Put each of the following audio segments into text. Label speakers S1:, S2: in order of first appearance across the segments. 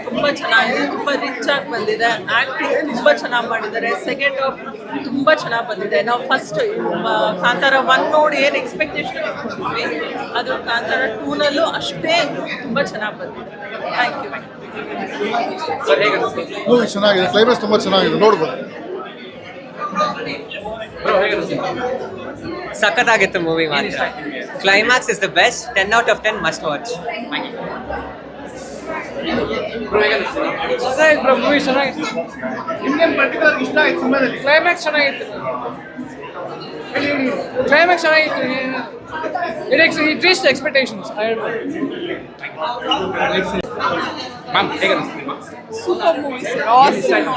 S1: ತುಂಬಾ ಚೆನ್ನಾಗಿದೆ, ತುಂಬಾ ರಿಚ್ ಆಗಿ ಬಂದಿದೆ. ಆಕ್ಟಿಂಗ್ ತುಂಬಾ ಚೆನ್ನಾಗಿ ಮಾಡಿದ್ದಾರೆ. ಸೆಕೆಂಡ್ ಹಾಫ್ ತುಂಬಾ ಚೆನ್ನಾಗಿ ಬಂದಿದೆ. ನಾವು ಫಸ್ಟ್ ಕಾಂತಾರ 1 ನೋಡಿ ಏನು ಎಕ್ಸ್ಪೆಕ್ಟೇಷನ್ ಇಟ್ಕೊಂಡ್ವಿ, ಅದು ಕಾಂತಾರ 2ನಲ್ಲೂ ಅಷ್ಟೇ ತುಂಬಾ ಚೆನ್ನಾಗಿ ಬಂದಿದೆ. Thank you.
S2: ಮೂವಿ ಚೆನ್ನಾಗಿದೆ, ಕ್ಲೈಮ್ಯಾಕ್ಸ್ ತುಂಬಾ ಚೆನ್ನಾಗಿದೆ, ನೋಡ್ಬೋದು.
S3: ಸಖತ್ತಾಗಿತ್ತು ಮೂವಿ ಮಾತ್ರ. Climax is the best. 10 out of 10 must watch.
S4: Movie ಚೆನ್ನಾಗಿತ್ತು.
S2: ನಿಮ್ಗೆ ಪರ್ಟಿಕ್ಯುಲರ್ ಇಷ್ಟ ಆಯ್ತು ಸಿನಿಮಾದಲ್ಲಿ?
S4: ಕ್ಲೈಮ್ಯಾಕ್ಸ್ ಚೆನ್ನಾಗಿತ್ತು. It reached expectations.
S5: Super movie sir, awesome.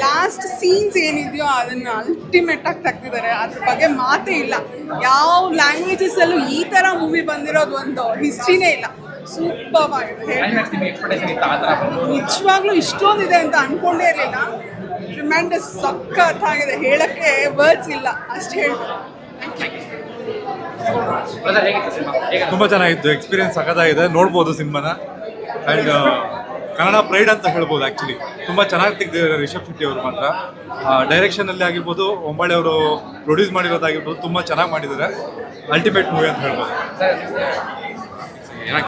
S5: Last scenes ಏನಿದೆಯೋ ಅದನ್ನು ಅಲ್ಟಿಮೇಟ್ ಆಗಿ ತೆಗ್ದಿದ್ದಾರೆ. ಅದ್ರ ಬಗ್ಗೆ ಮಾತೇ ಇಲ್ಲ. ಯಾವ ಲ್ಯಾಂಗ್ವೇಜಸ್ ಅಲ್ಲೂ ಈ ಥರ ಮೂವಿ ಬಂದಿರೋದು ಒಂದು ಹಿಸ್ಟ್ರಿನೇ ಇಲ್ಲ. ಸೂಪರ್ ಆಗಿದೆ. ನಿಜವಾಗ್ಲೂ ಇಷ್ಟೊಂದಿದೆ ಅಂತ ಅನ್ಕೊಂಡೇ ಇರಲಿಲ್ಲ. ಟ್ರಿಮೆಂಡಸ್, ಸಖತ್ತಾಗಿದೆ. ಹೇಳಕ್ಕೆ ವರ್ಡ್ಸ್ ಇಲ್ಲ, ಅಷ್ಟು ಹೇಳ್ಬೋದು.
S6: ತುಂಬ ಚೆನ್ನಾಗಿತ್ತು. ಎಕ್ಸ್ಪೀರಿಯನ್ಸ್ ಸಖತ್ತಾಗಿದೆ, ನೋಡ್ಬೋದು ಸಿನಿಮಾನ. ಆ್ಯಂಡ್ ಕನ್ನಡ ಪ್ರೈಡ್ ಅಂತ ಹೇಳ್ಬೋದು. ಆ್ಯಕ್ಚುಲಿ ತುಂಬ ಚೆನ್ನಾಗಿ ತೆಗೆದಿದ್ದಾರೆ ರಿಷಬ್ ಶೆಟ್ಟಿ ಅವರು ಮಾತ್ರ. ಡೈರೆಕ್ಷನಲ್ಲಿ ಆಗಿರ್ಬೋದು, ಒಂಬಾಳೆ ಅವರು ಪ್ರೊಡ್ಯೂಸ್ ಮಾಡಿರೋದಾಗಿರ್ಬೋದು, ತುಂಬ ಚೆನ್ನಾಗಿ ಮಾಡಿದ್ದಾರೆ. ಅಲ್ಟಿಮೇಟ್ ಮೂವಿ ಅಂತ ಹೇಳ್ಬೋದು.